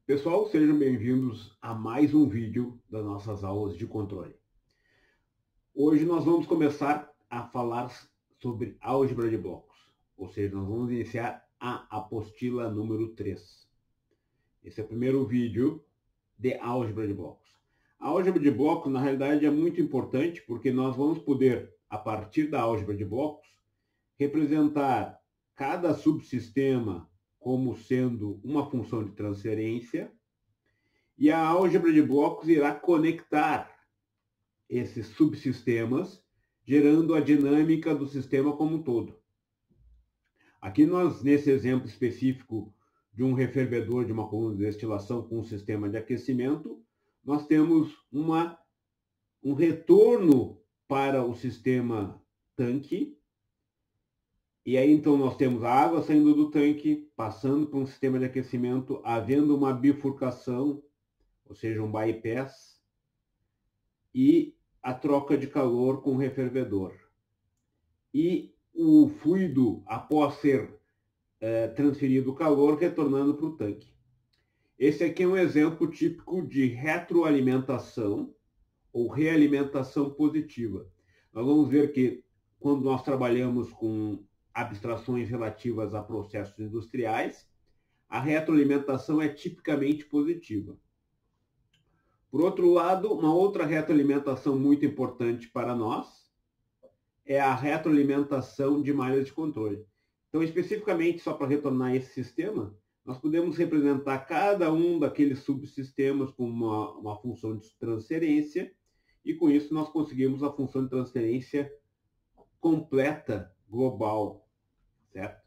Pessoal, sejam bem-vindos a mais um vídeo das nossas aulas de controle. Hoje nós vamos começar a falar sobre álgebra de blocos, ou seja, nós vamos iniciar a apostila número 3. Esse é o primeiro vídeo de álgebra de blocos. A álgebra de blocos, na realidade, é muito importante porque nós vamos poder, a partir da álgebra de blocos, representar cada subsistema como sendo uma função de transferência. E a álgebra de blocos irá conectar esses subsistemas, gerando a dinâmica do sistema como um todo. Aqui nós, nesse exemplo específico de um refervedor de uma coluna de destilação com um sistema de aquecimento, nós temos um retorno para o sistema tanque. E aí, então, nós temos a água saindo do tanque, passando por um sistema de aquecimento, havendo uma bifurcação, ou seja, um bypass, e a troca de calor com o refervedor. E o fluido, após ser transferido o calor, retornando para o tanque. Esse aqui é um exemplo típico de retroalimentação ou realimentação positiva. Nós vamos ver que quando nós trabalhamos com abstrações relativas a processos industriais, a retroalimentação é tipicamente positiva. Por outro lado, uma outra retroalimentação muito importante para nós é a retroalimentação de malhas de controle. Então, especificamente, só para retornar esse sistema, nós podemos representar cada um daqueles subsistemas com uma função de transferência, e com isso nós conseguimos a função de transferência completa, global, certo?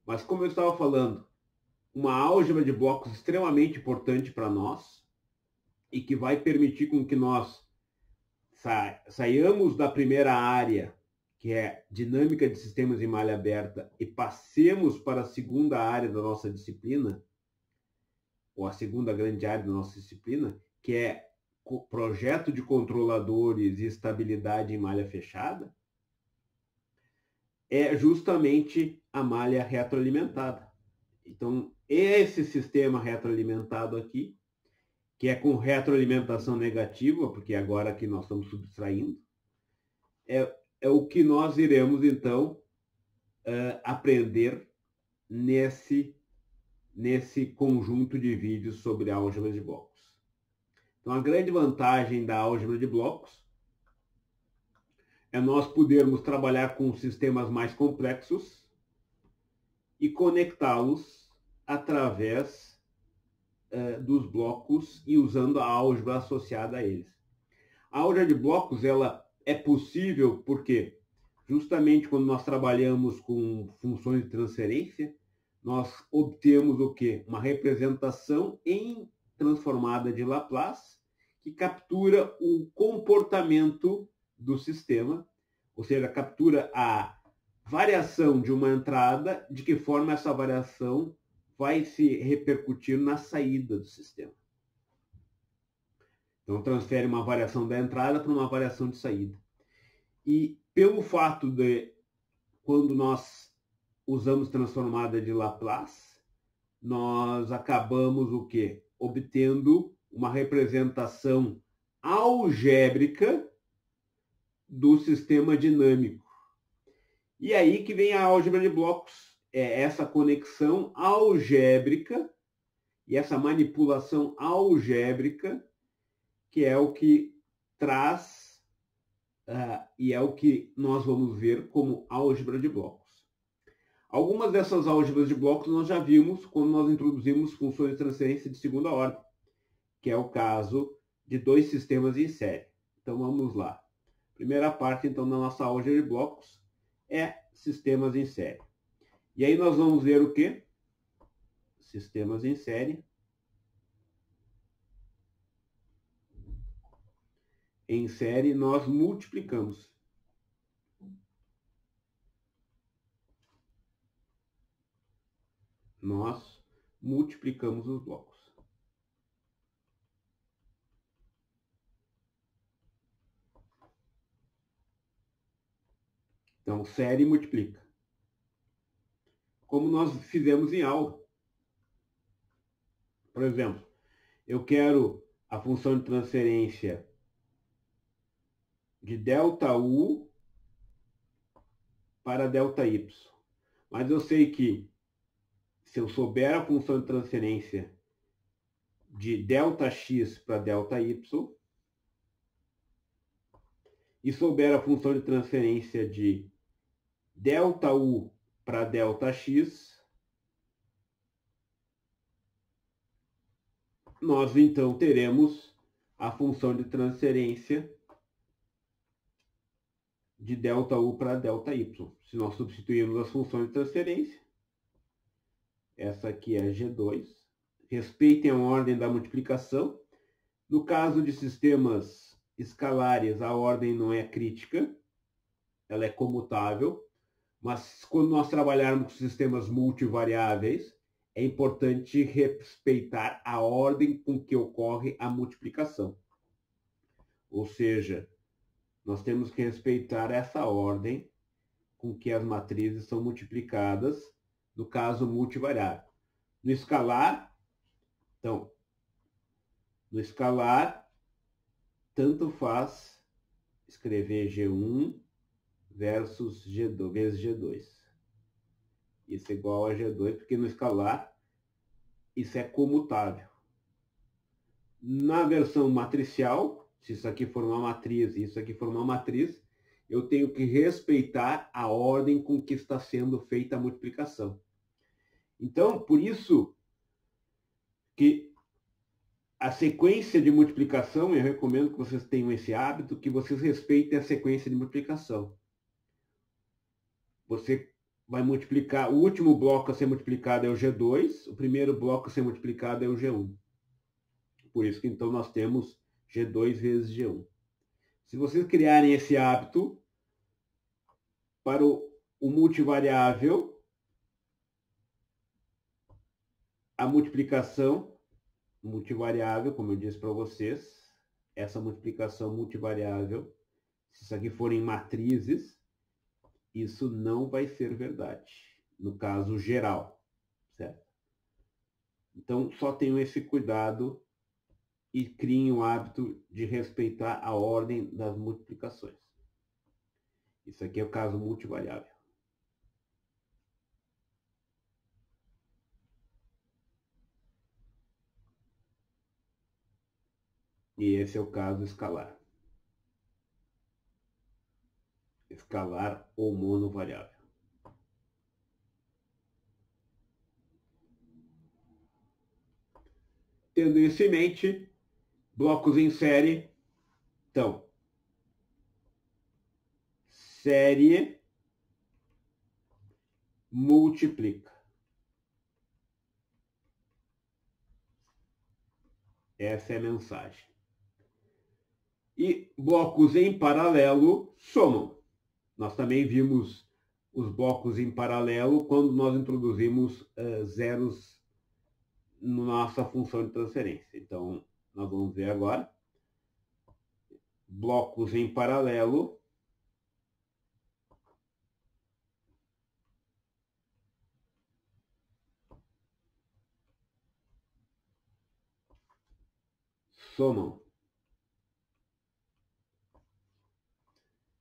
Mas como eu estava falando, uma álgebra de blocos extremamente importante para nós e que vai permitir com que nós saiamos da primeira área, que é dinâmica de sistemas em malha aberta, e passemos para a segunda área da nossa disciplina, ou a segunda grande área da nossa disciplina, que é projeto de controladores e estabilidade em malha fechada, é justamente a malha retroalimentada. Então, esse sistema retroalimentado aqui, que é com retroalimentação negativa, porque agora que nós estamos subtraindo, é o que nós iremos, então, aprender nesse conjunto de vídeos sobre álgebra de blocos. Então, a grande vantagem da álgebra de blocos é nós podermos trabalhar com sistemas mais complexos e conectá-los através dos blocos e usando a álgebra associada a eles. A álgebra de blocos ela é possível porque justamente quando nós trabalhamos com funções de transferência, nós obtemos o quê? Uma representação em transformada de Laplace que captura o comportamento do sistema, ou seja, captura a variação de uma entrada, de que forma essa variação vai se repercutir na saída do sistema. Então, transfere uma variação da entrada para uma variação de saída. E pelo fato de, quando nós usamos transformada de Laplace, nós acabamos o quê? Obtendo uma representação algébrica do sistema dinâmico. E aí que vem a álgebra de blocos, é essa conexão algébrica e essa manipulação algébrica que é o que traz e é o que nós vamos ver como álgebra de blocos. Algumas dessas álgebras de blocos nós já vimos quando nós introduzimos funções de transferência de segunda ordem, que é o caso de dois sistemas em série. Então vamos lá. Primeira parte então da nossa álgebra de blocos é sistemas em série. E aí nós vamos ver o quê? Sistemas em série. Em série nós multiplicamos. Nós multiplicamos os blocos. Então, série multiplica. Como nós fizemos em aula. Por exemplo, eu quero a função de transferência de ΔU para ΔY. Mas eu sei que se eu souber a função de transferência de ΔX para ΔY e souber a função de transferência de ΔU para ΔX, nós então teremos a função de transferência de ΔU para ΔY. Se nós substituirmos as funções de transferência, essa aqui é G2. Respeitem a ordem da multiplicação. No caso de sistemas escalares, a ordem não é crítica, ela é comutável. Mas quando nós trabalharmos com sistemas multivariáveis, é importante respeitar a ordem com que ocorre a multiplicação. Ou seja, nós temos que respeitar essa ordem com que as matrizes são multiplicadas, no caso multivariável. No escalar, então, tanto faz escrever G1 versus G2, vezes G2. Isso é igual a G2, porque no escalar isso é comutável. Na versão matricial, se isso aqui for uma matriz e isso aqui for uma matriz, eu tenho que respeitar a ordem com que está sendo feita a multiplicação. Então, por isso que a sequência de multiplicação, eu recomendo que vocês tenham esse hábito, que vocês respeitem a sequência de multiplicação. Você vai multiplicar, o último bloco a ser multiplicado é o G2, o primeiro bloco a ser multiplicado é o G1. Por isso que então nós temos G2 vezes G1. Se vocês criarem esse hábito, para o multivariável, a multiplicação multivariável, como eu disse para vocês, essa multiplicação multivariável, se isso aqui forem matrizes, isso não vai ser verdade, no caso geral, certo? Então, só tenham esse cuidado e criem o hábito de respeitar a ordem das multiplicações. Isso aqui é o caso multivariável. E esse é o caso escalar. Escalar ou monovariável. Tendo isso em mente, blocos em série. Então, série multiplica. Essa é a mensagem. E blocos em paralelo somam. Nós também vimos os blocos em paralelo quando nós introduzimos zeros na nossa função de transferência. Então, nós vamos ver agora. Blocos em paralelo somam.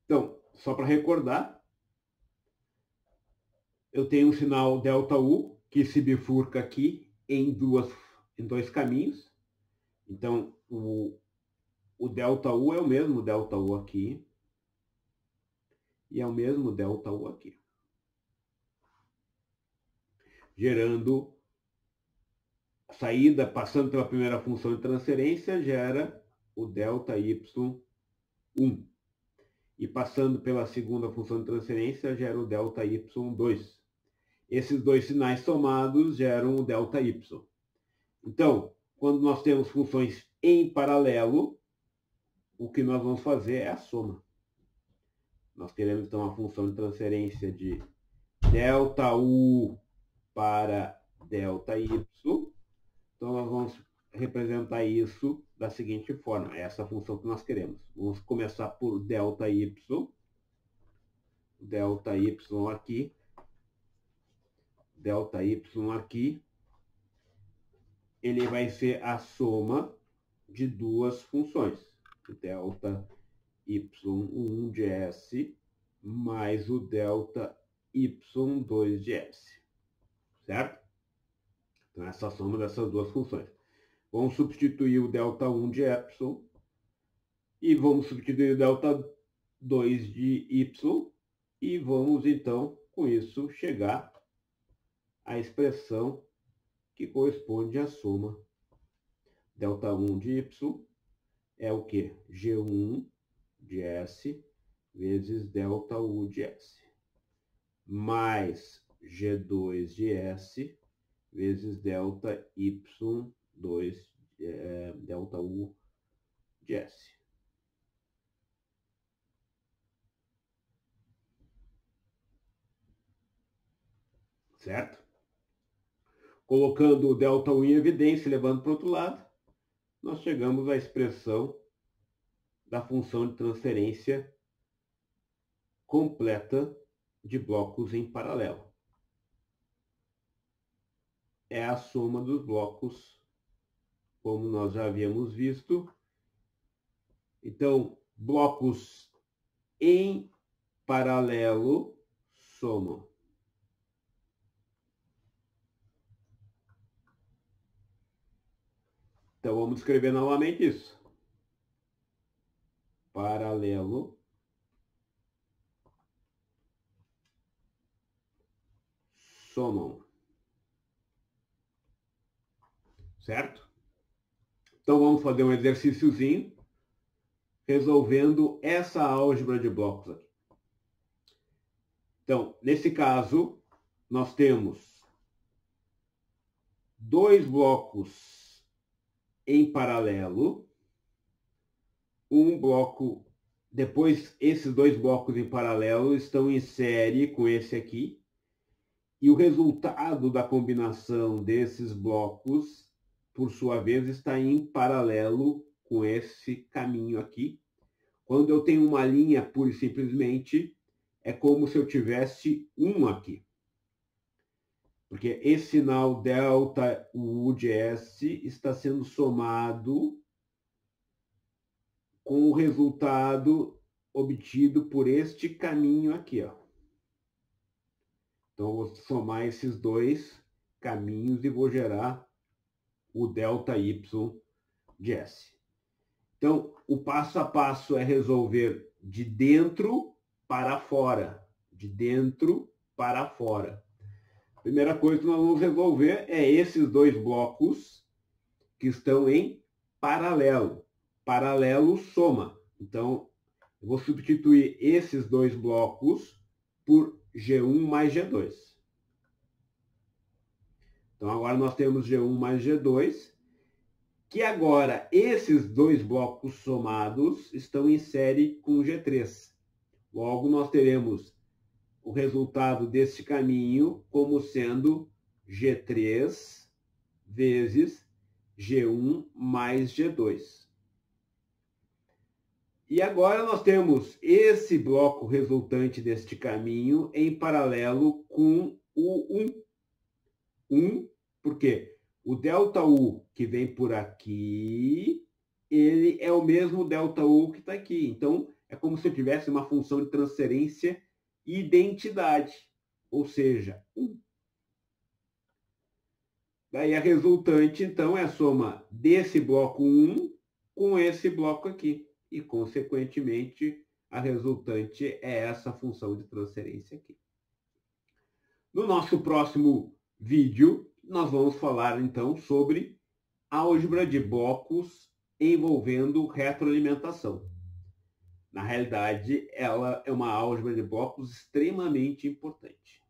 Então, só para recordar, eu tenho um sinal ΔU que se bifurca aqui em dois caminhos. Então, o ΔU é o mesmo ΔU aqui e é o mesmo ΔU aqui, gerando a saída, passando pela primeira função de transferência, gera o ΔY1. E passando pela segunda função de transferência, gera o ΔY2. Esses dois sinais somados geram o ΔY. Então, quando nós temos funções em paralelo, o que nós vamos fazer é a soma. Nós queremos, então, a função de transferência de ΔU para ΔY. Então, nós vamos representar isso da seguinte forma. É essa função que nós queremos. Vamos começar por ΔY. ΔY aqui. ΔY aqui. ele vai ser a soma de duas funções, delta y1 de S mais o delta y2 de S, certo? Então, essa soma dessas duas funções. Vamos substituir o delta 1 de epsilon e vamos substituir o delta 2 de y e vamos, então, com isso, chegar à expressão que corresponde à soma. Delta 1 de y é o quê? G1 de S vezes delta U de S, mais G2 de S vezes delta Y2, delta U de S. Certo? Colocando o delta U em evidência e levando para o outro lado, nós chegamos à expressão da função de transferência completa de blocos em paralelo. É a soma dos blocos, como nós já havíamos visto. Então, blocos em paralelo somam. Então, vamos escrever novamente isso. Paralelo somam. Certo? Então, vamos fazer um exercíciozinho resolvendo essa álgebra de blocos aqui. Então, nesse caso, nós temos dois blocos em paralelo, um bloco, depois esses dois blocos em paralelo estão em série com esse aqui, e o resultado da combinação desses blocos, por sua vez, está em paralelo com esse caminho aqui. Quando eu tenho uma linha pura e simplesmente, é como se eu tivesse um aqui. Porque esse sinal delta U de S está sendo somado com o resultado obtido por este caminho aqui, ó. Então, eu vou somar esses dois caminhos e vou gerar o delta Y de S. Então, o passo a passo é resolver de dentro para fora. De dentro para fora. A primeira coisa que nós vamos resolver é esses dois blocos que estão em paralelo. Paralelo soma. Então, eu vou substituir esses dois blocos por G1 mais G2. Então, agora nós temos G1 mais G2, que agora esses dois blocos somados estão em série com G3. Logo, nós teremos o resultado deste caminho como sendo G3 vezes G1 mais G2. E agora nós temos esse bloco resultante deste caminho em paralelo com o 1. 1, porque o delta U que vem por aqui, ele é o mesmo delta U que está aqui. Então, é como se eu tivesse uma função de transferência identidade, ou seja, 1. Daí a resultante, então, é a soma desse bloco 1 com esse bloco aqui. E, consequentemente, a resultante é essa função de transferência aqui. No nosso próximo vídeo, nós vamos falar, então, sobre álgebra de blocos envolvendo retroalimentação. Na realidade, ela é uma álgebra de blocos extremamente importante.